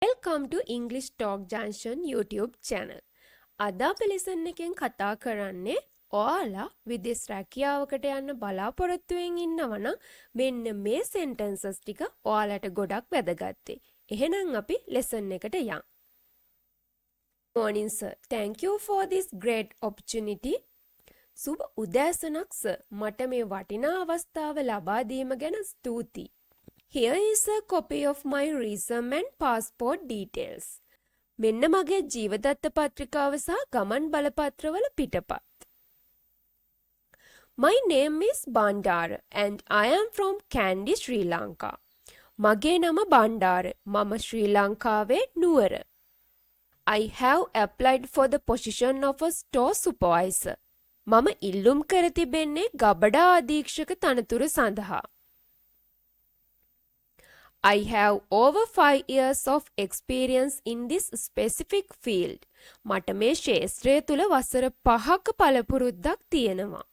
Welcome to English Talk Junction YouTube channel. අද අපි lesson එකෙන් කතා කරන්නේ ඔයාලා විදේශ රැකියාවකට යන්න බලාපොරොත්තු වෙමින් ඉන්නවනම් මෙන්න මේ sentences ටික ඔයාලට ගොඩක් වැදගත්. එහෙනම් අපි ලෙසන් එකට යමු. Morning sir. Thank you for this great opportunity. සුබ උදෑසනක් sir. මට මේ වටිනා අවස්ථාව ලබා දීම ගැන ස්තුතියි. Here is a copy of my resume and passport details. මෙන්න මගේ ජීවදත්ත පත්‍රිකාව සහ ගමන් බලපත්‍රවල පිටපත්. My name is Bandara and I am from Kandy, Sri Lanka. මගේ නම බණ්ඩාර. මම ශ්‍රී ලංකාවේ නුවර. I have applied for the position of a store supervisor. මම ඉල්ලුම් කර තිබෙන්නේ ගබඩා අධීක්ෂක තනතුර සඳහා. I have over 5 years of experience in this specific field. මට මේ ක්ෂේත්‍රය තුල වසර 5ක පළපුරුද්දක් තියෙනවා.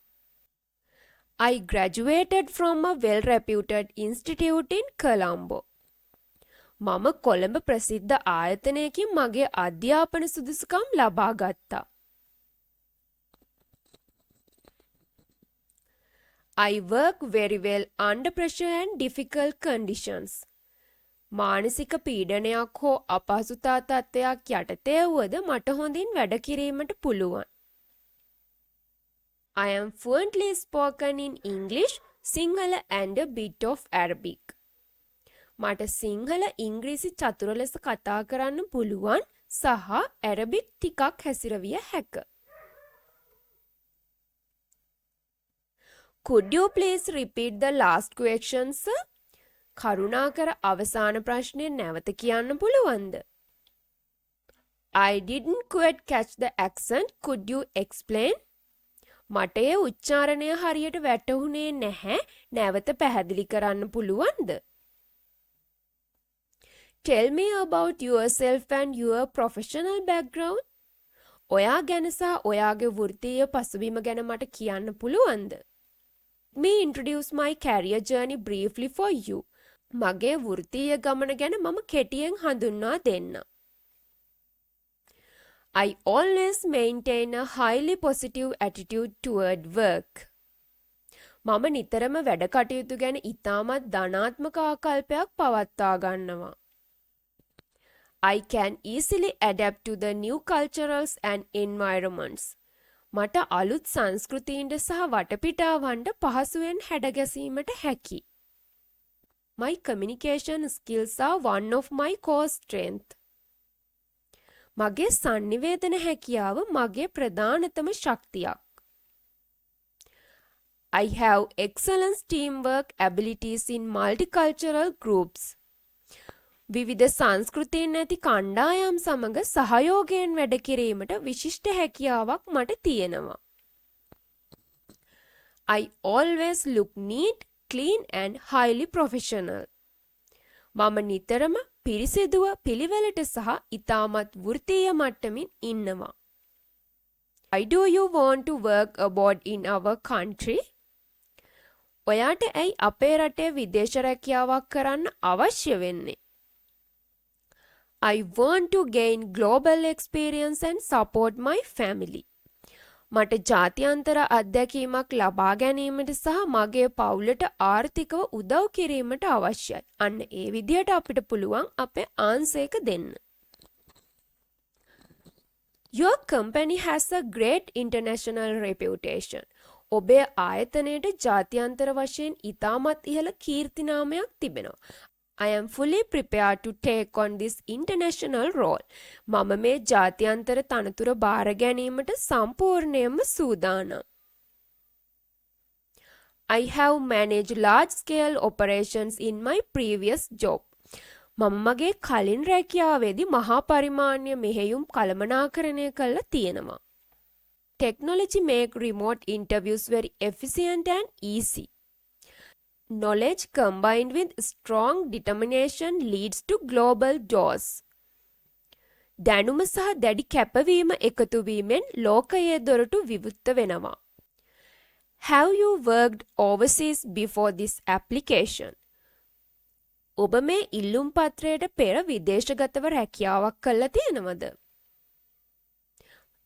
I graduated from a well-reputed institute in Colombo. මම කොළඹ ප්‍රසිද්ධ ආයතනයකින් මගේ අධ්‍යාපන සුදුසුකම් ලබා ගත්තා. I work very well under pressure and difficult conditions. මානසික පීඩනයක් හෝ අපහසුතා තත්ත්වයක් යටතේ වුවද මට හොඳින් වැඩ කිරීමට පුළුවන්. I am fluently spoken in English, Sinhala and a bit of Arabic. මට සිංහල ඉංග්‍රීසි චතුර ලෙස කතා කරන්න පුළුවන් සහ ඇරබික් ටිකක් හැසිරවිය හැක. Could you please repeat the last question, sir? කරුණාකර අවසාන ප්‍රශ්නය නැවත කියන්න පුළුවන්ද? I didn't quite catch the accent. Could you explain? මට ඒ උච්චාරණය හරියට වැටහුනේ නැහැ. නැවත පැහැදිලි කරන්න පුළුවන්ද? Tell me about yourself and your professional background. ඔයා ගැන සහ ඔයාගේ වෘත්තීය පසුබිම ගැන මට කියන්න පුළුවන්ද? Let me introduce my career journey briefly for you. මගේ වෘත්තීය ගමන ගැන මම කෙටියෙන් හඳුන්වා දෙන්න. I always maintain a highly positive attitude toward work. මම නිතරම වැඩ කටයුතු ගැන ඉතාමත් ධනාත්මක ආකල්පයක් පවත්වා ගන්නවා. I can easily adapt to the new cultures and environments. මට අලුත් සංස්කෘතීන්ට සහ වටපිටාවන්ට පහසුවෙන් හැඩගැසීමට හැකි. My communication skills are one of my core strengths. මගේ sannivedana හැකියාව මගේ ප්‍රධානතම ශක්තියක්. I have excellent teamwork abilities in multicultural groups. විවිධ සංස්කෘතීන් නැති කණ්ඩායම් සමග සහයෝගයෙන් වැඩ කිරීමට විශිෂ්ට හැකියාවක් මට තියෙනවා. I always look neat, clean and highly professional. මම නිතරම පිරිසිදුව පිළිවෙලට සහ ඉතාමත් වෘත්තීය මට්ටමින් ඉන්නවා. Why do you want to work abroad in our country? ඔයාට ඇයි අපේ රටේ විදේශ රැකියාවක් කරන්න අවශ්‍ය වෙන්නේ? I want to gain global experience and support my family. මට ජාත්‍යන්තර අත්දැකීමක් ලබා ගැනීමට සහ මගේ පවුලට ආර්ථිකව උදව් කිරීමට අවශ්‍යයි. අන්න ඒ විදිහට අපිට පුළුවන් අපේ ආන්සර් එක දෙන්න. Your company has a great international reputation. ඔබේ ආයතනයට ජාත්‍යන්තර වශයෙන් ඉතාමත් ඉහළ කීර්තිනාමයක් තිබෙනවා. I am fully prepared to take on this international role. මම මේ ජාත්‍යන්තර තනතුර බාර ගැනීමට සම්පූර්ණයෙන්ම සූදානම්. I have managed large scale operations in my previous job. මම මගේ කලින් රැකියාවේදී මහා පරිමාණ්‍ය මෙහෙයුම් කළමනාකරණය කළා තියෙනවා. Technology make remote interviews very efficient and easy. Knowledge combined with strong determination leads to global doors. දැනුම සහ දැඩි කැපවීම එකතු වීමෙන් ලෝකයේ දොරටු විවෘත වෙනවා. Have you worked overseas before this application? ඔබ මේ ඉල්ලුම් පත්‍රයට පෙර විදේශගතව රැකියාවක් කළා තියෙනවද?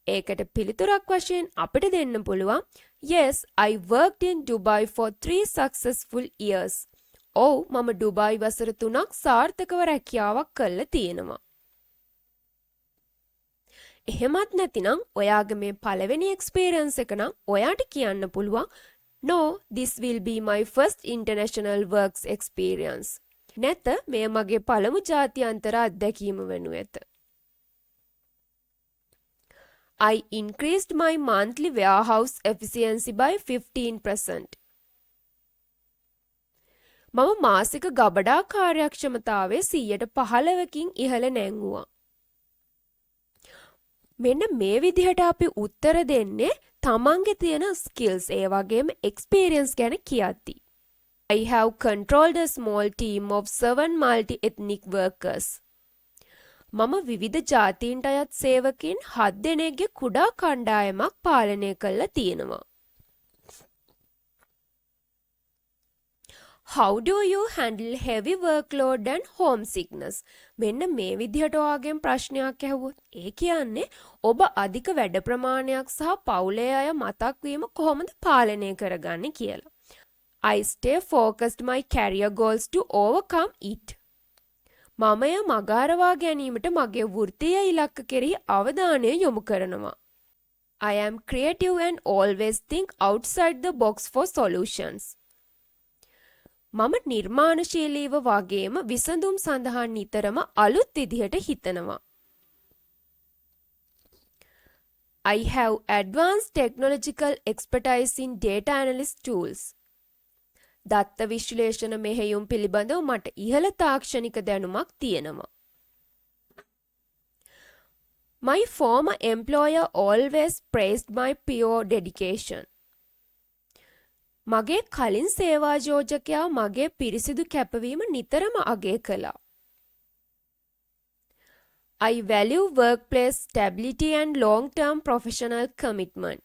ඒකට පිළිතුරක් වශයෙන් අපිට දෙන්න පුළුවන් Yes, I worked in Dubai for 3 successful years. ඔව් මම ඩුබායි වසර 3ක් සාර්ථකව රැකියාවක් කළා තියෙනවා. එහෙමත් නැතිනම් ඔයාගේ මේ පළවෙනි එක්ස්පීරියන්ස් එක නම් ඔයාට කියන්න පුළුවන් No, this will be my first international works experience. නැත මේ මගේ පළමු ජාත්‍යන්තර අත්දැකීම වනු ඇත. I increased my monthly warehouse efficiency by 15%. මම මාසික ගබඩා කාර්යක්ෂමතාවය 15%කින් ඉහළ නැංගුවා. මෙන්න මේ විදිහට අපි උත්තර දෙන්නේ තමන්ගේ තියෙන skills ඒ වගේම experience ගැන කියද්දි. I have controlled a small team of 7 multi-ethnic workers. මම විවිධ ජාතීන්ට අයත් සේවකයන් 7 දෙනෙක්ගේ කුඩා කණ්ඩායමක් පාලනය කරලා තියෙනවා. How do you handle heavy workload and homesickness? මෙන්න මේ විදිහට ඔයාගෙන් ප්‍රශ්නයක් ඇහුවොත් ඒ කියන්නේ ඔබ අධික වැඩ ප්‍රමාණයක් සහ පවුලේ අය මතක් වීම කොහොමද පාලනය කරගන්නේ කියලා. I stay focused my career goals to overcome it. මම එය මගහරවා ගැනීමට මගේ වෘත්තීය ඉලක්ක කෙරෙහි අවධානය යොමු කරනවා. I am creative and always think outside the box for solutions. මම නිර්මාණශීලීව වගේම විසඳුම් සඳහා නිතරම අලුත් විදිහට හිතනවා. I have advanced technological expertise in data analyst tools. දත්ත විශ්ලේෂණ මෙහෙයුම් පිළිබඳව මට ඉහළ තාක්ෂණික දැනුමක් තියෙනවා. My former employer always praised my pure dedication. මගේ කලින් සේවා යෝජකයා මගේ පිරිසිදු කැපවීම නිතරම අගය කළා. I value workplace stability and long-term professional commitment.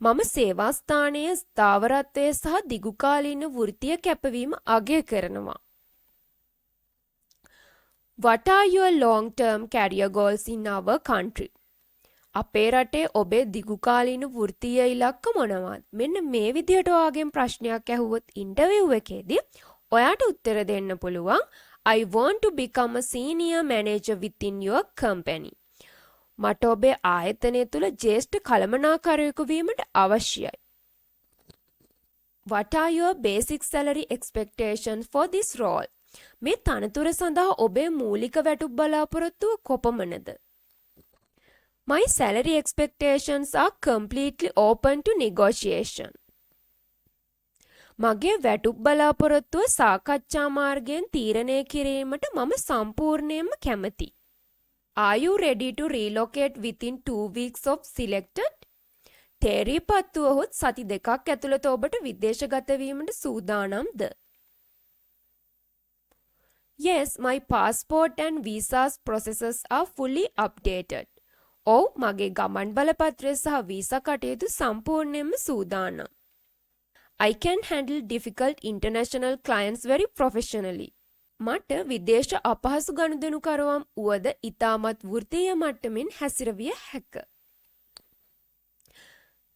මම සේවා ස්ථානයේ ස්ථාවරත්වය සහ දිගුකාලීන වෘත්තීය කැපවීම අගය කරනවා. What are your long-term career goals in our country? අපේ රටේ ඔබේ දිගුකාලීන වෘත්තීය ඉලක්ක මොනවාද? මෙන්න මේ විදිහට ඔයාගෙන් ප්‍රශ්නයක් ඇහුවොත් ඉන්ටර්විව් එකේදී ඔයාට උත්තර දෙන්න පුළුවන් I want to become a senior manager within your company. මට ඔබේ ආයතනය තුළ ජ්‍යෙෂ්ඨ කළමනාකරුවෙකු වීමට අවශ්‍යයි. What are your basic salary expectations for this role? මේ තනතුර සඳහා ඔබේ මූලික වැටුප් බලාපොරොත්තුව කොපමණද? My salary expectations are completely open to negotiation. මගේ වැටුප් බලාපොරොත්තුව සාකච්ඡා මාර්ගයෙන් තීරණය කිරීමට මම සම්පූර්ණයෙන්ම කැමැති. Are you ready to relocate within 2 weeks of selected? තේරීපත් වුවහොත් සති 2ක් ඇතුළත ඔබට විදේශගත වීමට සූදානම්ද? Yes, my passport and visas processes are fully updated. ඔව් මගේ ගමන් බලපත්‍රය සහ වීසා කටයුතු සම්පූර්ණයෙන්ම සූදානම්. I can handle difficult international clients very professionally. මට විදේශ අපහසු ගනුදෙනුකරුවන් වුවද ඉතාමත් වෘත්තීය මට්ටමින් හැසිරවිය හැක.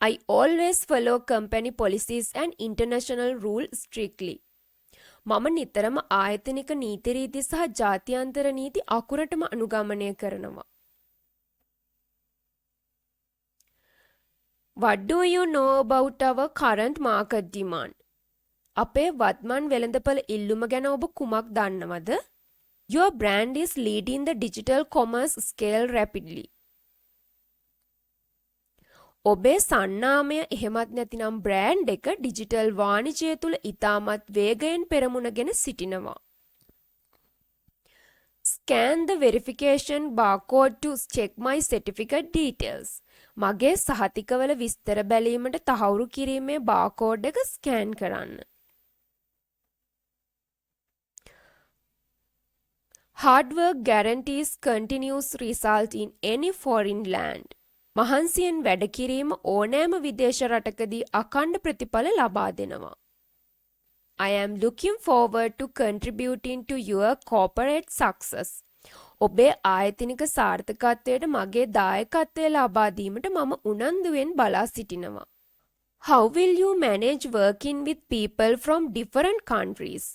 I always follow company policies and international rules strictly. මම නිතරම ආයතනික නීති රීති සහ ජාත්‍යන්තර නීති අකුරටම අනුගමනය කරනවා. What do you know about our current market demand? අපේ වත්මන් වෙළඳපළ ඉල්ලුම ගැන ඔබ කුමක් දන්නවද? Your brand is leading the digital commerce scale rapidly. ඔබේ සන්නාමය එහෙමත් නැතිනම් බ්‍රෑන්ඩ් එක ඩිජිටල් වාණිජය තුළ ඉතාමත් වේගයෙන් පෙරමුණගෙන සිටිනවා. Scan the verification barcode to check my certificate details. මගේ සහතිකවල විස්තර බැලීමට තහවුරු කිරීමේ බාකෝඩ් එක ස්කෑන් කරන්න. Hard work guarantees continuous result in any foreign land. මහන්සියෙන් වැඩ කිරීම ඕනෑම විදේශ රටකදී අඛණ්ඩ ප්‍රතිඵල ලබා දෙනවා. I am looking forward to contributing to your corporate success. ඔබේ ආයතනික සාර්ථකත්වයට මගේ දායකත්වය ලබා දීමට මම උනන්දුවෙන් බලා සිටිනවා. How will you manage working with people from different countries?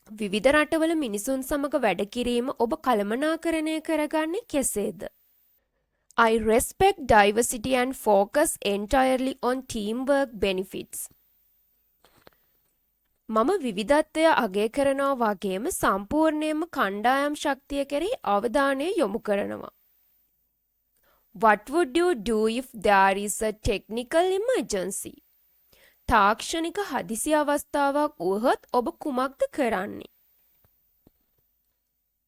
විවිධ රටවල මිනිසුන් සමග වැඩ කිරීම ඔබ කළමනාකරණය කරගන්නේ කෙසේද? I respect diversity and focus entirely on teamwork benefits. මම විවිධත්වය අගය කරනවා වගේම සම්පූර්ණයෙන්ම කණ්ඩායම් ශක්තිය කෙරෙහි අවධානය යොමු කරනවා. What would you do if there is a technical emergency? තාක්ෂණික හදිසි අවස්ථාවක් වුවහොත් ඔබ කුමක්ද කරන්නේ?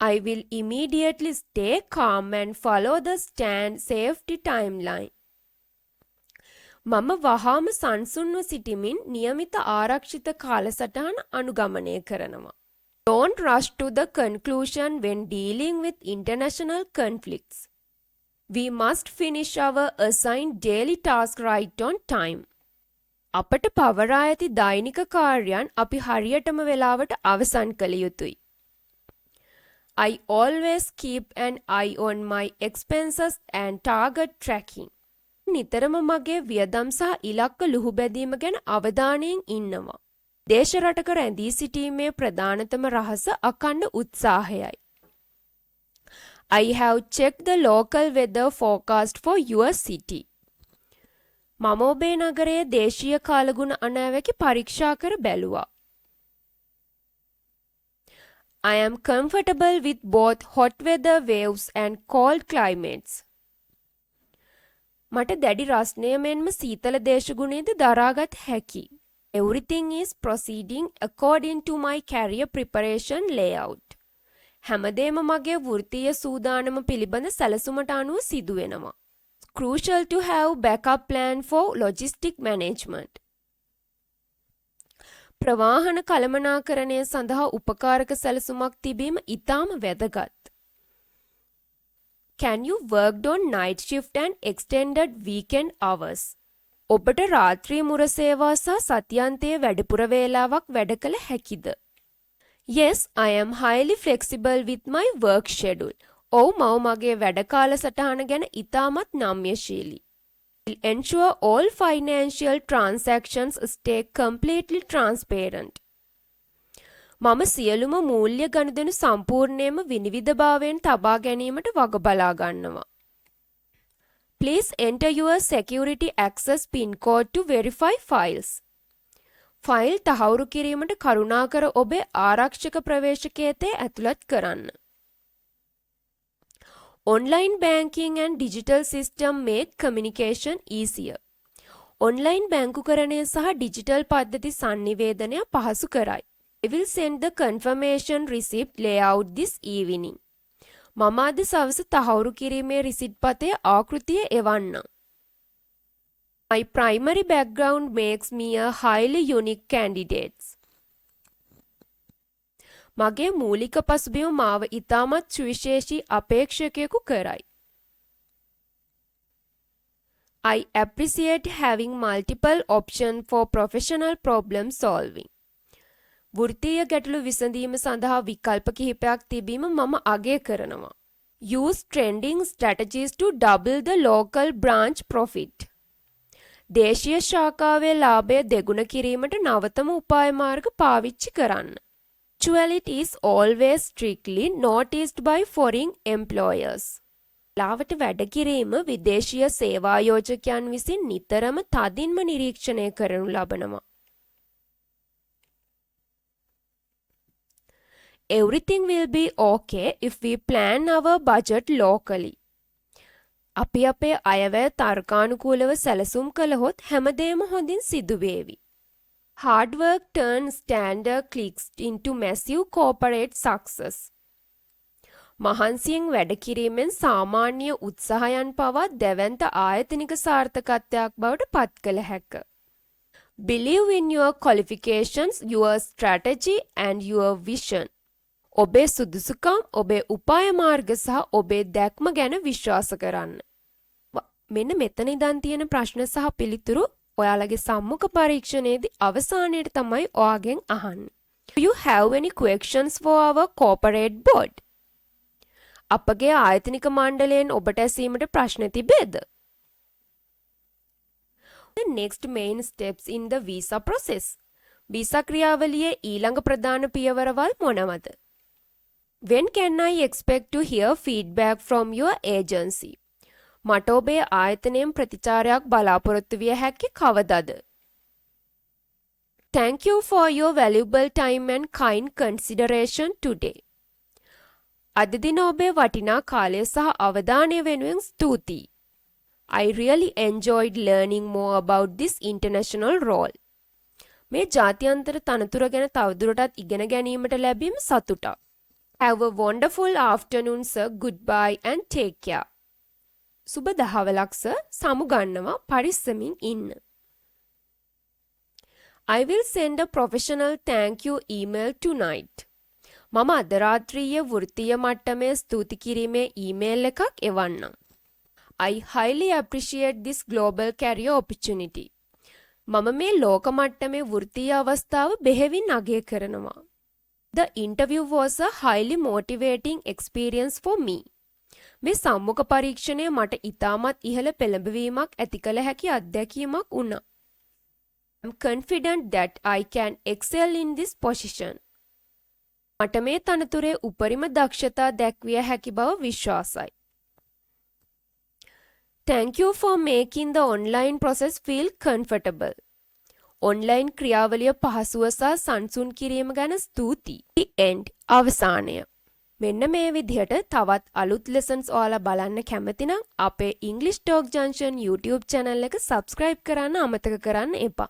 I will immediately stay calm and follow the stand safety timeline. මම වහාම සංසුන්ව සිටිමින් නියමිත ආරක්ෂිත කාලසටහන අනුගමනය කරනවා. Don't rush to the conclusion when dealing with international conflicts. We must finish our assigned daily task right on time. අපට පවරා ඇති දෛනික කාර්යයන් අපි හරියටම වෙලාවට අවසන් කළ යුතුයි. I always keep an eye on my expenses and target tracking. නිතරම මගේ වියදම් සහ ඉලක්ක ලුහු බැදීම ගැන අවධානයෙන් ඉන්නවා. දේශ රටක රැඳී සිටීමේ ප්‍රධානතම රහස අකණ්ඩ උත්සාහයයි. I have checked the local weather forecast for your city. මම ඔබේ නගරයේ දේශීය කාලගුණ අනාවැකි පරීක්ෂා කර බැලුවා. I am comfortable with both hot weather waves and cold climates. මට දැඩි රස්නය මෙන්ම සීතල දේශගුණයද දරාගත් හැකි. Everything is proceeding according to my career preparation layout. හැමදේම මගේ වෘත්තීය සූදානම පිළිබඳ සැලසුමට අනුව සිදුවෙනවා. Crucial to have backup plan for logistic management. ප්‍රවාහන කළමනාකරණය සඳහා උපකාරක සැලසුමක් තිබීම ඉතාම වැදගත්. Can you work on night shift and extended weekend hours? ඔබට රාත්‍රී මුර සේවා සහ සතියන්තයේ වැඩිපුර වේලාවක් වැඩ කළ හැකිද? Yes, I am highly flexible with my work schedule. ඔව් මම මගේ වැඩ කාල සටහන ගැන ඉතාමත් නම්‍යශීලී. Will ensure all financial transactions stay completely transparent. මම සියලුම මූල්‍ය ගනුදෙනු සම්පූර්ණයෙන්ම විනිවිදභාවයෙන් තබා ගැනීමට වග බලා ගන්නවා. Please enter your security access pin code to verify files. File තහවුරු කිරීමට කරුණාකර ඔබේ ආරක්ෂක ප්‍රවේශකේතය ඇතුළත් කරන්න. Online banking and digital system make communication easier. Online බැංකුකරණය සහ ඩිජිටල් පද්ධති sannivedanaya පහසු කරයි. I will send the confirmation receipt layout this evening. මම අද සවස තහවුරු කිරීමේ receipt පතේ ආකෘතිය එවන්නම්. My primary background makes me a highly unique candidate. මගේ මූලික පසුබිම මාව ඉතාමත් සුවිශේෂී අපේක්ෂකයෙකු කරයි. I appreciate having multiple options for professional problem solving. වෘත්තීය ගැටලු විසඳීම සඳහා විකල්ප කිහිපයක් තිබීම මම අගය කරනවා. Use trending strategies to double the local branch profit. දේශීය ශාඛාවේ ලාභය දෙගුණ කිරීමට නවතම උපාය මාර්ග පාවිච්චි කරන්න. Punctuality is always strictly noticed by foreign employers. ලාවට වැඩ කිරීම විදේශීය සේවායෝජකයන් විසින් නිතරම තදින්ම නිරීක්ෂණය කරනු ලබනවා. Everything will be okay if we plan our budget locally. අපි අපේ අයවැය තර්කානුකූලව සැලසුම් කළහොත් හැමදේම හොඳින් සිදුවේවි. Hard work turns standard clicks into massive corporate success. මහන්සියෙන් වැඩ කිරීමෙන් සාමාන්‍ය උත්සාහයන් පවා දැවැන්ත ආයතනික සාර්ථකත්වයක් බවට පත් කළ හැක. Believe in your qualifications, your strategy and your vision. ඔබේ සුදුසුකම්, ඔබේ උපාය මාර්ග සහ ඔබේ දැක්ම ගැන විශ්වාස කරන්න. මෙන්න මෙතන ඉඳන් තියෙන ප්‍රශ්න සහ පිළිතුරු ඔයාලගේ සම්මුඛ පරීක්ෂණයේදී අවසානයේට තමයි ඔයාගෙන් අහන්නේ. Do you have any questions for our corporate board? අපගේ ආයතනික මණ්ඩලයෙන් ඔබට ඇසීමට ප්‍රශ්න තිබේද? The next main steps in the visa process. Visa ක්‍රියාවලියේ ඊළඟ ප්‍රධාන පියවරවල් මොනවද? When can I expect to hear feedback from your agency? මට ඔබේ ආයතනයෙන් ප්‍රතිචාරයක් බලාපොරොත්තු විය හැකි කවදද? Thank you for your valuable time and kind consideration today. අද දින ඔබේ වටිනා කාලය සහ අවධානය වෙනුවෙන් ස්තුතියි. I really enjoyed learning more about this international role. මේ ජාත්‍යන්තර තනතුර ගැන තවදුරටත් ඉගෙන ගැනීමට ලැබීම සතුටක්. Have a wonderful afternoon, sir. Goodbye and take care. සුබ දහවලක් සර්. සමුගන්නවා පරිස්සමින් ඉන්න. I will send a professional thank you email tonight. මම අද රාත්‍රියේ වෘත්තීය මට්ටමේ ස්තුති කිරීමේ ඊමේල් එකක් එවන්නම්. I highly appreciate this global career opportunity. මම මේ ලෝක මට්ටමේ වෘත්තීය අවස්ථාව බෙහෙවින් අගය කරනවා. The interview was a highly motivating experience for me. මේ සම්මුඛ පරීක්ෂණය මට ඉතාමත් ඉහළ පෙළඹවීමක් ඇති කළ හැකි අත්දැකීමක් වුණා. I'm confident that I can excel in this position. මට මේ තනතුරේ උපරිම දක්ෂතා දැක්විය හැකි බව විශ්වාසයි. Thank you for making the online process feel comfortable. Online ක්‍රියාවලිය පහසුව සහ සංසුන් කිරීම ගැන ස්තුතියි. The end. අවසානය. මෙන්න මේ විදිහට තවත් අලුත් lessons ඔයාලා බලන්න කැමති නම් අපේ English Talk Junction YouTube channel එක subscribe කරන්න අමතක කරන්න එපා.